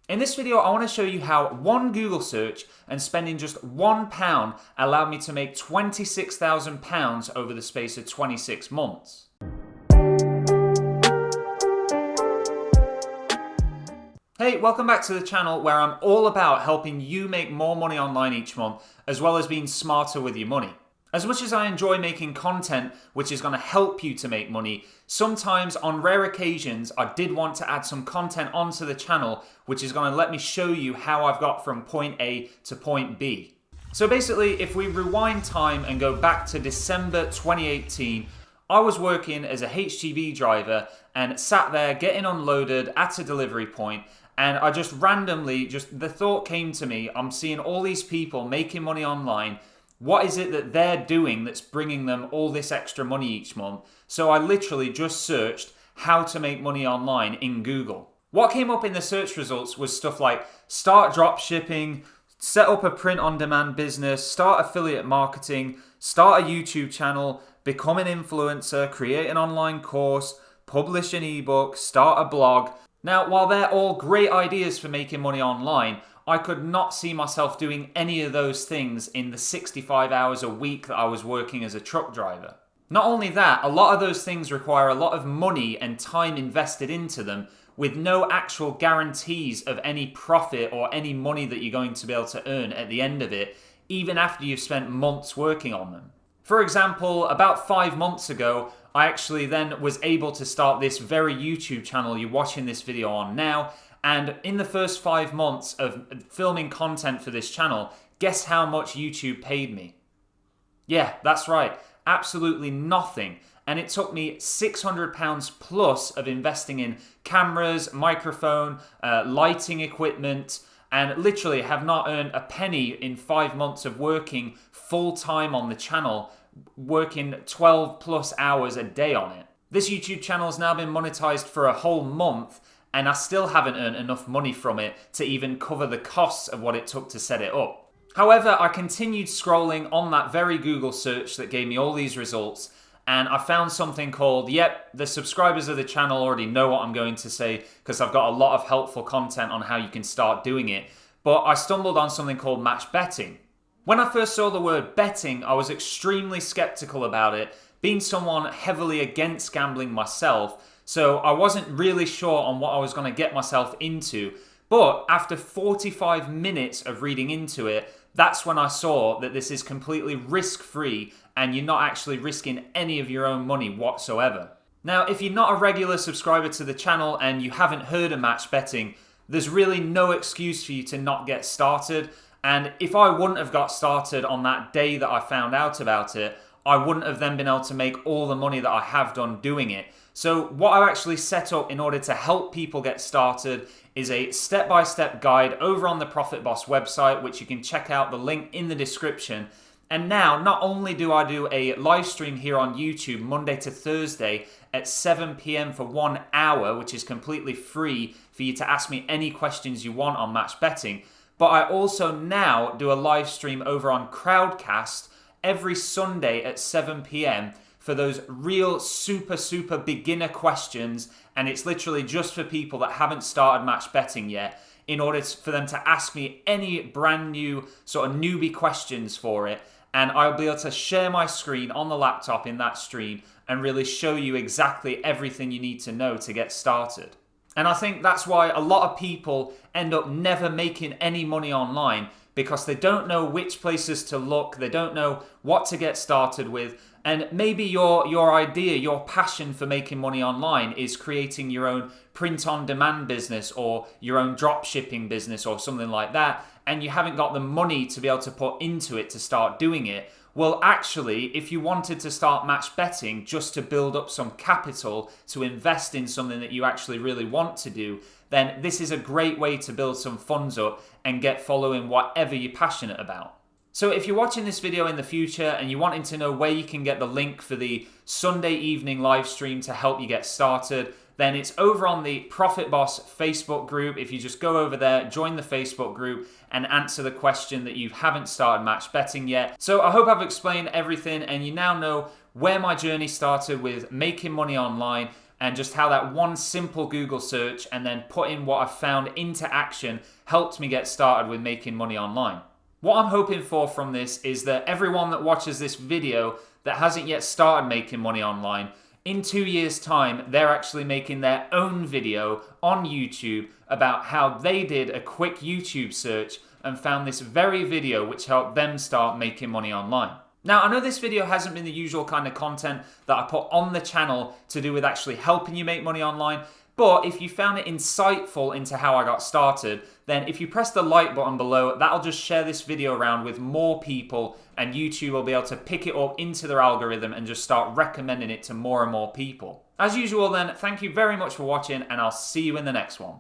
In this video, I want to show you how one Google search and spending just £1 allowed me to make £26,000 over the space of 26 months. Hey, welcome back to the channel where I'm all about helping you make more money online each month, as well as being smarter with your money. As much as I enjoy making content which is going to help you to make money, sometimes on rare occasions I did want to add some content onto the channel which is going to let me show you how I've got from point A to point B. So basically, if we rewind time and go back to December 2018, I was working as a HGV driver and sat there getting unloaded at a delivery point, and I just randomly, the thought came to me, I'm seeing all these people making money online. What is it that they're doing that's bringing them all this extra money each month? So I literally just searched how to make money online in Google. What came up in the search results was stuff like start drop shipping, set up a print-on-demand business, start affiliate marketing, start a YouTube channel, become an influencer, create an online course, publish an ebook, start a blog. Now, while they're all great ideas for making money online, I could not see myself doing any of those things in the 65 hours a week that I was working as a truck driver. Not only that, a lot of those things require a lot of money and time invested into them with no actual guarantees of any profit or any money that you're going to be able to earn at the end of it, even after you've spent months working on them. For example, about 5 months ago, I actually then was able to start this very YouTube channel you're watching this video on now. And in the first 5 months of filming content for this channel, guess how much YouTube paid me? Yeah, that's right. Absolutely nothing. And it took me £600 plus of investing in cameras, microphone, lighting equipment, and literally have not earned a penny in 5 months of working full time on the channel, working 12 plus hours a day on it. This YouTube channel has now been monetized for a whole month, and I still haven't earned enough money from it to even cover the costs of what it took to set it up. However, I continued scrolling on that very Google search that gave me all these results, and I found something called, yep, the subscribers of the channel already know what I'm going to say because I've got a lot of helpful content on how you can start doing it, but I stumbled on something called match betting. When I first saw the word betting, I was extremely skeptical about it, being someone heavily against gambling myself. So I wasn't really sure on what I was going to get myself into. But after 45 minutes of reading into it, that's when I saw that this is completely risk-free and you're not actually risking any of your own money whatsoever. Now, if you're not a regular subscriber to the channel and you haven't heard of match betting, there's really no excuse for you to not get started. And if I wouldn't have got started on that day that I found out about it, I wouldn't have then been able to make all the money that I have done doing it. So what I've actually set up in order to help people get started is a step-by-step guide over on the Profit Boss website, which you can check out the link in the description. And now, not only do I do a live stream here on YouTube Monday to Thursday at 7 p.m. for 1 hour, which is completely free for you to ask me any questions you want on match betting, but I also now do a live stream over on Crowdcast every Sunday at 7 p.m. for those real super beginner questions, and it's literally just for people that haven't started match betting yet, in order for them to ask me any brand new sort of newbie questions for it, and I'll be able to share my screen on the laptop in that stream and really show you exactly everything you need to know to get started. And I think that's why a lot of people end up never making any money online, because they don't know which places to look, they don't know what to get started with, and maybe your idea, your passion for making money online is creating your own print-on-demand business or your own drop shipping business or something like that, and you haven't got the money to be able to put into it to start doing it. Well, actually, if you wanted to start match betting just to build up some capital to invest in something that you actually really want to do, then this is a great way to build some funds up and get following whatever you're passionate about. So if you're watching this video in the future and you're wanting to know where you can get the link for the Sunday evening live stream to help you get started, then it's over on the Profit Boss Facebook group. If you just go over there, join the Facebook group and answer the question that you haven't started match betting yet. So I hope I've explained everything and you now know where my journey started with making money online and just how that one simple Google search and then putting what I found into action helped me get started with making money online. What I'm hoping for from this is that everyone that watches this video that hasn't yet started making money online, in 2 years' time, they're actually making their own video on YouTube about how they did a quick YouTube search and found this very video which helped them start making money online. Now, I know this video hasn't been the usual kind of content that I put on the channel to do with actually helping you make money online, but if you found it insightful into how I got started, then if you press the like button below, that'll just share this video around with more people and YouTube will be able to pick it up into their algorithm and just start recommending it to more and more people. As usual then, thank you very much for watching and I'll see you in the next one.